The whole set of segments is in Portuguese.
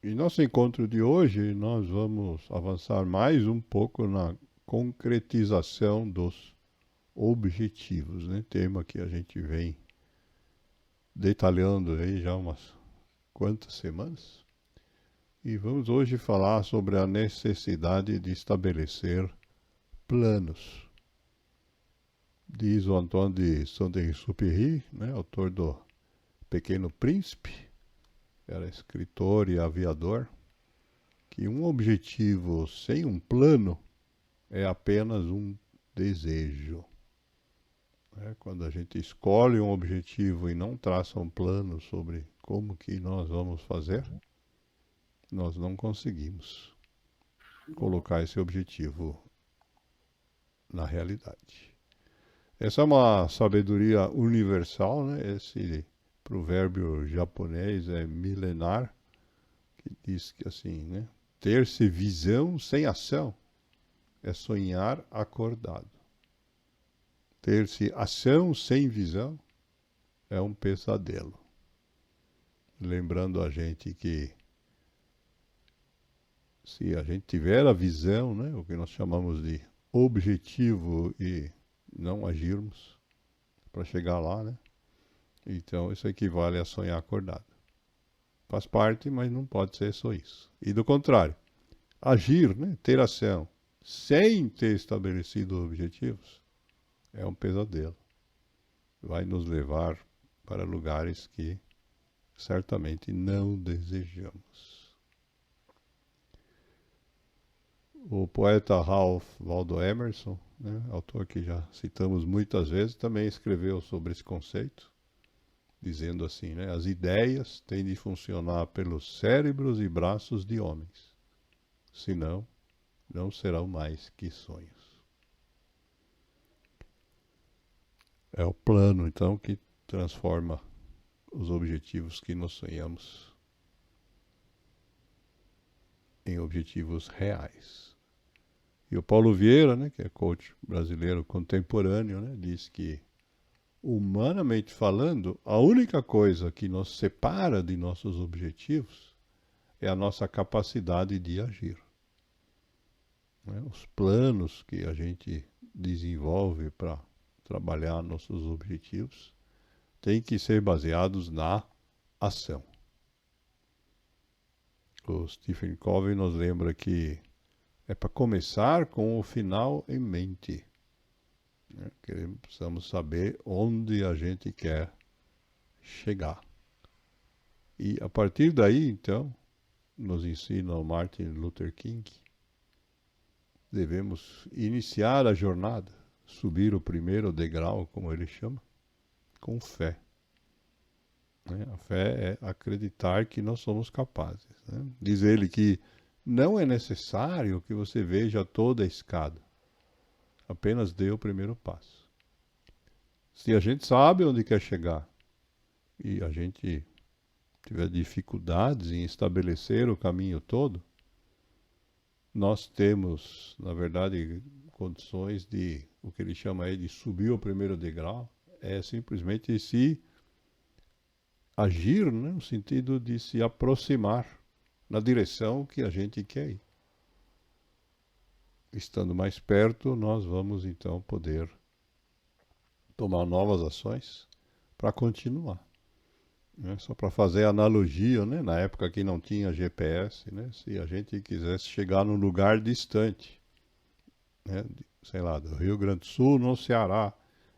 E nosso encontro de hoje, nós vamos avançar mais um pouco na concretização dos objetivos, né? Tema que a gente vem detalhando aí já umas quantas semanas. E vamos hoje falar sobre a necessidade de estabelecer planos. Diz o Antoine de Saint-Exupéry, né, autor do Pequeno Príncipe, era escritor e aviador, que um objetivo sem um plano é apenas um desejo. Quando a gente escolhe um objetivo e não traça um plano sobre como que nós vamos fazer, nós não conseguimos colocar esse objetivo na realidade. Essa é uma sabedoria universal, né? Esse provérbio japonês é milenar, que diz que assim, né? Ter-se visão sem ação é sonhar acordado. Ter-se ação sem visão é um pesadelo. Lembrando a gente que se a gente tiver a visão, né, o que nós chamamos de objetivo e não agirmos para chegar lá, né? Então isso equivale a sonhar acordado. Faz parte, mas não pode ser só isso. E do contrário, agir, né, ter ação, sem ter estabelecido objetivos, é um pesadelo. Vai nos levar para lugares que certamente não desejamos. O poeta Ralph Waldo Emerson, né, autor que já citamos muitas vezes, também escreveu sobre esse conceito, dizendo assim, né, as ideias têm de funcionar pelos cérebros e braços de homens, senão não serão mais que sonhos. É o plano, então, que transforma os objetivos que nós sonhamos em objetivos reais. E o Paulo Vieira, né, que é coach brasileiro contemporâneo, né, diz que, humanamente falando, a única coisa que nos separa de nossos objetivos é a nossa capacidade de agir. Né? Os planos que a gente desenvolve para trabalhar nossos objetivos têm que ser baseados na ação. O Stephen Covey nos lembra que é para começar com o final em mente. Né? Precisamos saber onde a gente quer chegar. E a partir daí, então, nos ensina o Martin Luther King, devemos iniciar a jornada, subir o primeiro degrau, como ele chama, com fé. Né? A fé é acreditar que nós somos capazes. Né? Diz ele que não é necessário que você veja toda a escada, apenas dê o primeiro passo. Se a gente sabe onde quer chegar e a gente tiver dificuldades em estabelecer o caminho todo, nós temos, na verdade, condições de, o que ele chama aí de subir o primeiro degrau, é simplesmente se agir, né, no sentido de se aproximar na direção que a gente quer ir. Estando mais perto, nós vamos então poder tomar novas ações para continuar. Né? Só para fazer analogia, né? Na época que não tinha GPS, né? Se a gente quisesse chegar num lugar distante, né? Sei lá, do Rio Grande do Sul, no Ceará,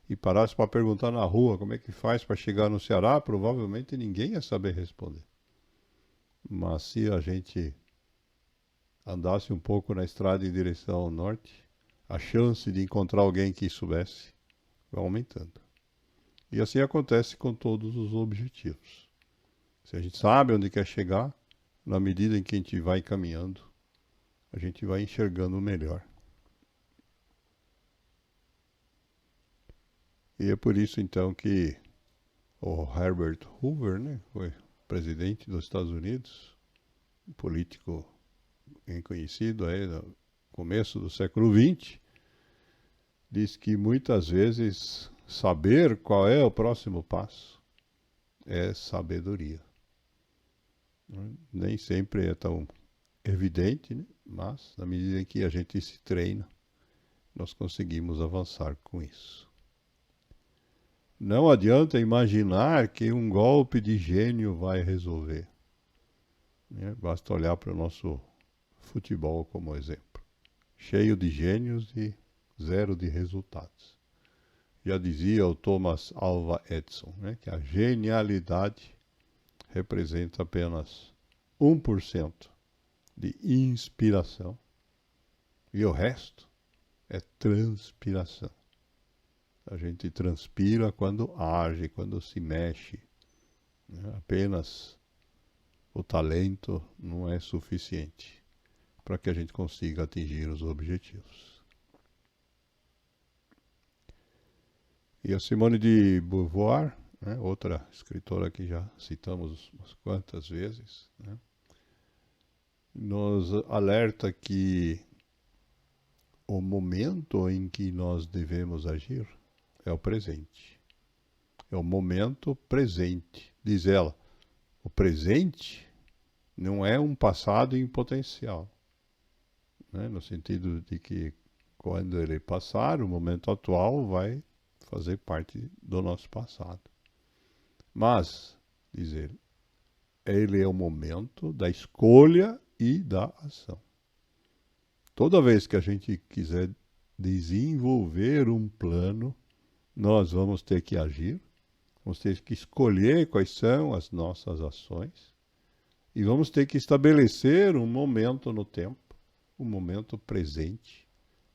e parasse para perguntar na rua como é que faz para chegar no Ceará, provavelmente ninguém ia saber responder. Mas se a gente andasse um pouco na estrada em direção ao norte, a chance de encontrar alguém que soubesse vai aumentando. E assim acontece com todos os objetivos. Se a gente sabe onde quer chegar, na medida em que a gente vai caminhando, a gente vai enxergando melhor. E é por isso então que o Herbert Hoover, né, foi presidente dos Estados Unidos, um político bem conhecido aí no começo do século XX, diz que muitas vezes saber qual é o próximo passo é sabedoria. né? Nem sempre é tão evidente, né? Mas na medida em que a gente se treina, nós conseguimos avançar com isso. Não adianta imaginar que um golpe de gênio vai resolver, né? Basta olhar para o nosso futebol como exemplo. Cheio de gênios e zero de resultados. Já dizia o Thomas Alva Edison, né, que a genialidade representa apenas 1% de inspiração e o resto é transpiração. A gente transpira quando age, quando se mexe, né? Apenas o talento não é suficiente para que a gente consiga atingir os objetivos. E a Simone de Beauvoir, né, outra escritora que já citamos umas quantas vezes, né, nos alerta que o momento em que nós devemos agir é o presente. É o momento presente. Diz ela, o presente não é um passado em potencial, né, no sentido de que quando ele passar, o momento atual vai fazer parte do nosso passado. Mas, diz ele é o momento da escolha e da ação. Toda vez que a gente quiser desenvolver um plano, nós vamos ter que agir, vamos ter que escolher quais são as nossas ações e vamos ter que estabelecer um momento no tempo, um momento presente,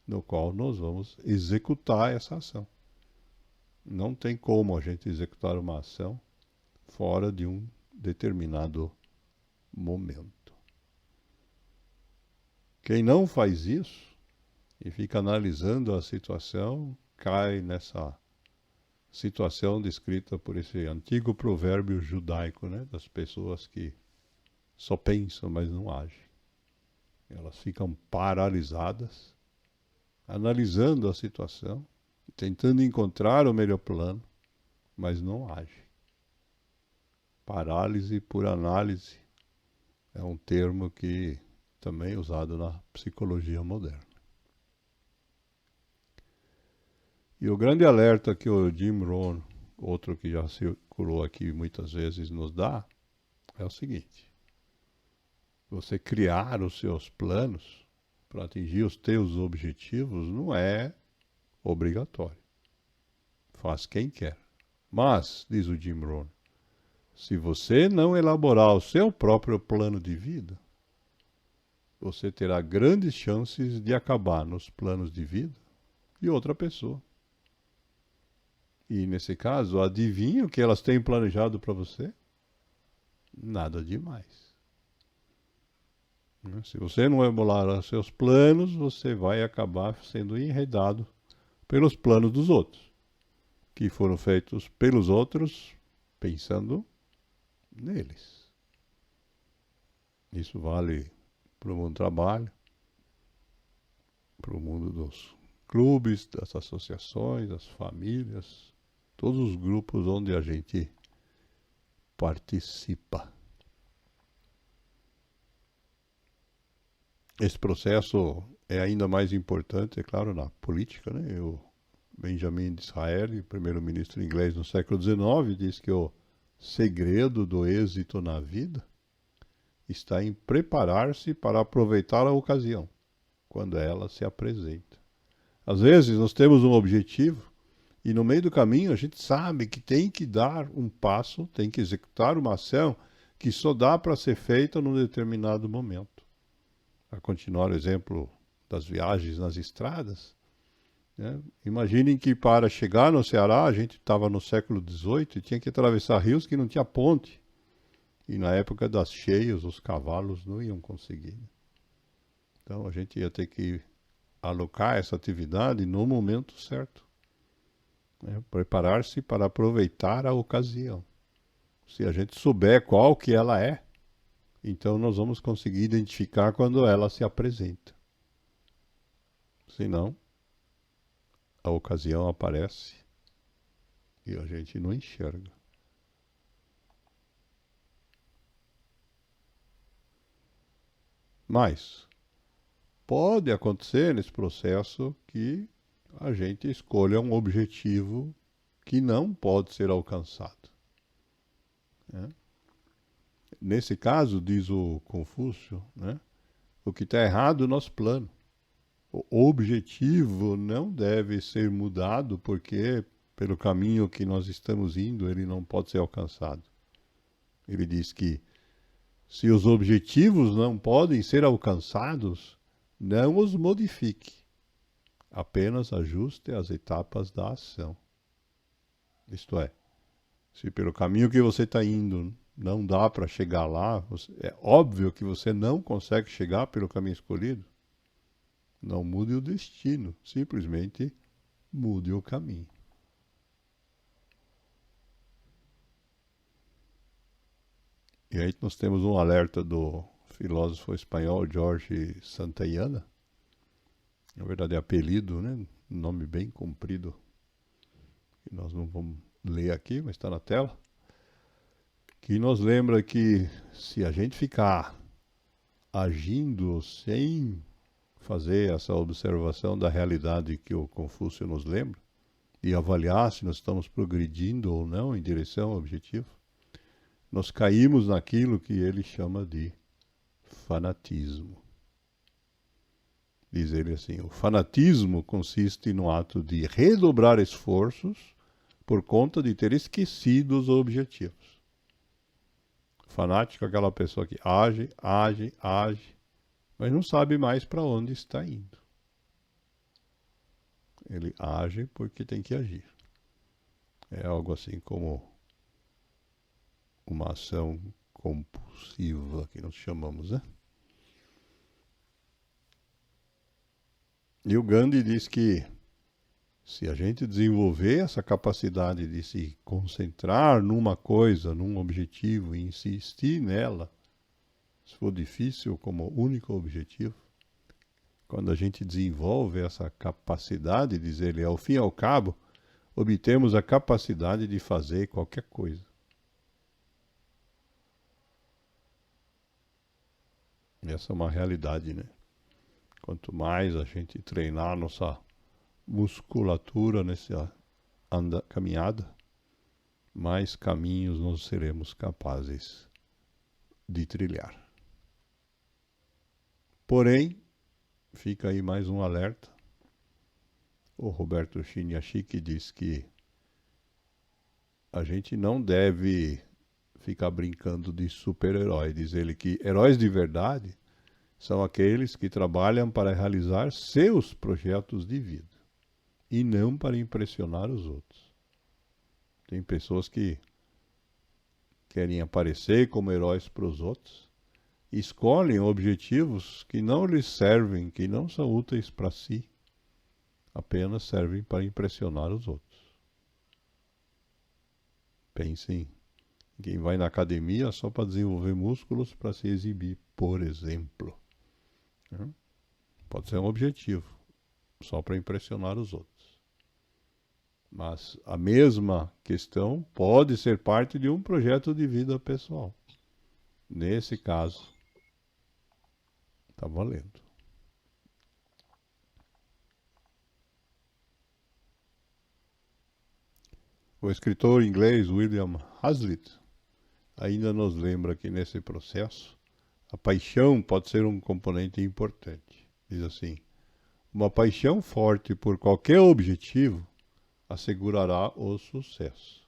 no qual nós vamos executar essa ação. Não tem como a gente executar uma ação fora de um determinado momento. Quem não faz isso e fica analisando a situação, cai nessa situação descrita por esse antigo provérbio judaico, né, das pessoas que só pensam, mas não agem. Elas ficam paralisadas, analisando a situação, tentando encontrar o melhor plano, mas não agem. Parálise por análise é um termo que também é usado na psicologia moderna. E o grande alerta que o Jim Rohn, outro que já circulou aqui muitas vezes, nos dá, é o seguinte: você criar os seus planos para atingir os teus objetivos não é obrigatório. Faz quem quer. Mas, diz o Jim Rohn, se você não elaborar o seu próprio plano de vida, você terá grandes chances de acabar nos planos de vida de outra pessoa. E nesse caso, adivinha o que elas têm planejado para você? Nada demais. Se você não elaborar os seus planos, você vai acabar sendo enredado pelos planos dos outros, que foram feitos pelos outros pensando neles. Isso vale para o mundo do trabalho, para o mundo dos clubes, das associações, das famílias, todos os grupos onde a gente participa. Esse processo é ainda mais importante, é claro, na política, né? O Benjamin Disraeli, primeiro-ministro inglês no século XIX, diz que o segredo do êxito na vida está em preparar-se para aproveitar a ocasião, quando ela se apresenta. Às vezes nós temos um objetivo e no meio do caminho a gente sabe que tem que dar um passo, tem que executar uma ação que só dá para ser feita num determinado momento. A continuar o exemplo das viagens nas estradas, né? Imaginem que para chegar no Ceará, a gente estava no século XVIII e tinha que atravessar rios que não tinha ponte. E na época das cheias, os cavalos não iam conseguir. Então a gente ia ter que alocar essa atividade no momento certo, né? Preparar-se para aproveitar a ocasião. Se a gente souber qual que ela é, então nós vamos conseguir identificar quando ela se apresenta. Senão, a ocasião aparece e a gente não enxerga. Mas pode acontecer nesse processo que a gente escolha um objetivo que não pode ser alcançado, né? Nesse caso, diz o Confúcio, né, o que está errado é o nosso plano. O objetivo não deve ser mudado porque, pelo caminho que nós estamos indo, ele não pode ser alcançado. Ele diz que se os objetivos não podem ser alcançados, não os modifique. Apenas ajuste as etapas da ação. Isto é, se pelo caminho que você está indo não dá para chegar lá, é óbvio que você não consegue chegar pelo caminho escolhido, não mude o destino, simplesmente mude o caminho. E aí nós temos um alerta do filósofo espanhol Jorge Santayana, na verdade é apelido, né? Um nome bem comprido, que nós não vamos ler aqui, mas está na tela, que nos lembra que se a gente ficar agindo sem fazer essa observação da realidade que o Confúcio nos lembra e avaliar se nós estamos progredindo ou não em direção ao objetivo, nós caímos naquilo que ele chama de fanatismo. Diz ele assim, o fanatismo consiste no ato de redobrar esforços por conta de ter esquecido os objetivos. Fanático é aquela pessoa que age, mas não sabe mais para onde está indo. Ele age porque tem que agir. É algo assim como uma ação compulsiva que nós chamamos, né? E o Gandhi diz que se a gente desenvolver essa capacidade de se concentrar numa coisa, num objetivo e insistir nela, se for difícil como único objetivo, quando a gente desenvolve essa capacidade, diz ele, ao fim e ao cabo, obtemos a capacidade de fazer qualquer coisa. Essa é uma realidade, né? Quanto mais a gente treinar nossa musculatura nessa caminhada, mais caminhos nós seremos capazes de trilhar. Porém, fica aí mais um alerta. O Roberto Chiniachik diz que a gente não deve ficar brincando de super-herói. Diz ele que heróis de verdade são aqueles que trabalham para realizar seus projetos de vida e não para impressionar os outros. Tem pessoas que querem aparecer como heróis para os outros, escolhem objetivos que não lhes servem, que não são úteis para si, apenas servem para impressionar os outros. Pensem em quem vai na academia só para desenvolver músculos para se exibir, por exemplo. Pode ser um objetivo, só para impressionar os outros. Mas a mesma questão pode ser parte de um projeto de vida pessoal. Nesse caso, está valendo. O escritor inglês William Hazlitt ainda nos lembra que nesse processo a paixão pode ser um componente importante. Diz assim, uma paixão forte por qualquer objetivo assegurará o sucesso,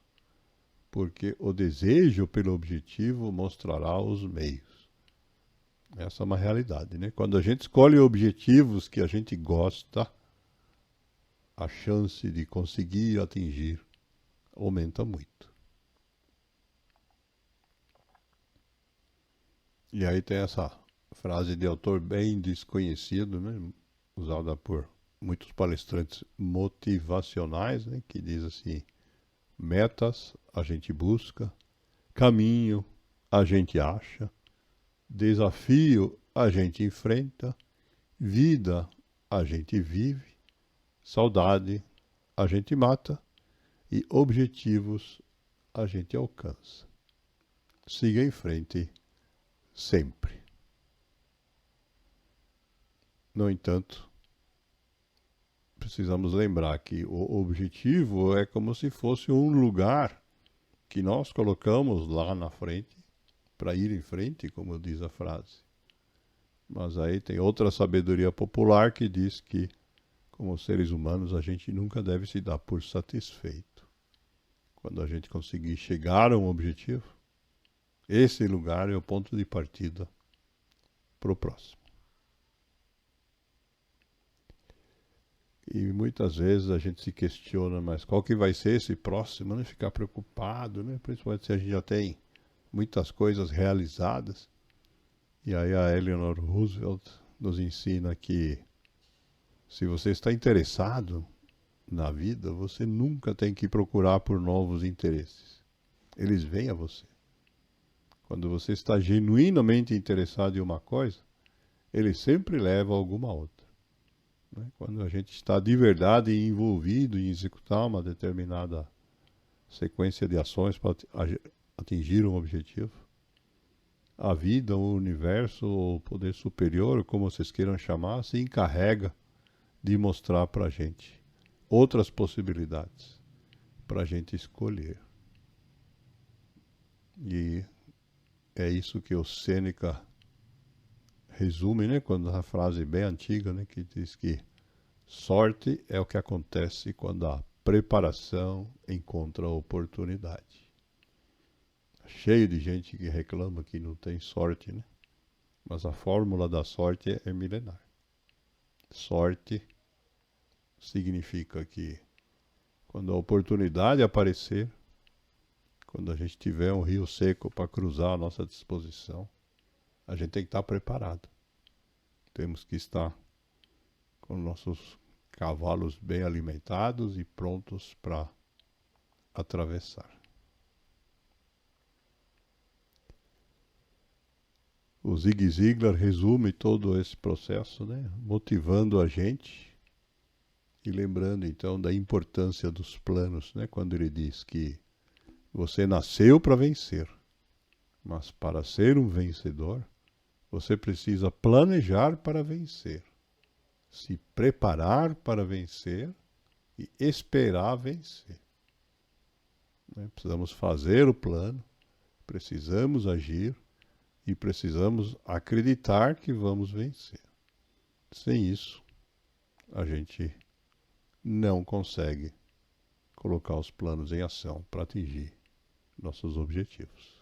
porque o desejo pelo objetivo mostrará os meios. Essa é uma realidade, né? Quando a gente escolhe objetivos que a gente gosta, a chance de conseguir atingir aumenta muito. E aí tem essa frase de autor bem desconhecido, né? Usada por muitos palestrantes motivacionais, né? Que diz assim, metas a gente busca, caminho a gente acha, desafio a gente enfrenta, vida a gente vive, saudade a gente mata e objetivos a gente alcança. Siga em frente sempre. No entanto, precisamos lembrar que o objetivo é como se fosse um lugar que nós colocamos lá na frente, para ir em frente, como diz a frase. Mas aí tem outra sabedoria popular que diz que, como seres humanos, a gente nunca deve se dar por satisfeito. Quando a gente conseguir chegar a um objetivo, esse lugar é o ponto de partida para o próximo. E muitas vezes a gente se questiona, mas qual que vai ser esse próximo, né? Ficar preocupado, né? Principalmente se a gente já tem muitas coisas realizadas. E aí a Eleanor Roosevelt nos ensina que se você está interessado na vida, você nunca tem que procurar por novos interesses. Eles vêm a você. Quando você está genuinamente interessado em uma coisa, ele sempre leva a alguma outra. Quando a gente está de verdade envolvido em executar uma determinada sequência de ações para atingir um objetivo, a vida, o universo, o poder superior, como vocês queiram chamar, se encarrega de mostrar para a gente outras possibilidades para a gente escolher. E é isso que o Sêneca resume, né, quando a frase bem antiga, né, que diz que sorte é o que acontece quando a preparação encontra a oportunidade. Cheio de gente que reclama que não tem sorte, né? Mas a fórmula da sorte é milenar. Sorte significa que quando a oportunidade aparecer, quando a gente tiver um rio seco para cruzar à nossa disposição, a gente tem que estar preparado. Temos que estar com nossos cavalos bem alimentados e prontos para atravessar. O Zig Ziglar resume todo esse processo, né? Motivando a gente e lembrando então da importância dos planos, né? Quando ele diz que você nasceu para vencer, mas para ser um vencedor, você precisa planejar para vencer, se preparar para vencer e esperar vencer. Precisamos fazer o plano, precisamos agir e precisamos acreditar que vamos vencer. Sem isso, a gente não consegue colocar os planos em ação para atingir nossos objetivos.